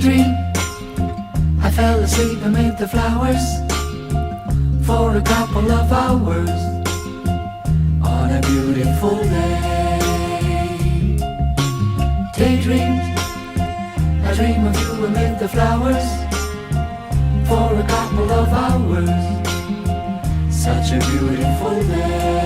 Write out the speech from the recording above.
daydream. I fell asleep amid the flowers for a couple of hours on a beautiful day. Daydream, I dream of you amid the flowers for a couple of hours. Such a beautiful day.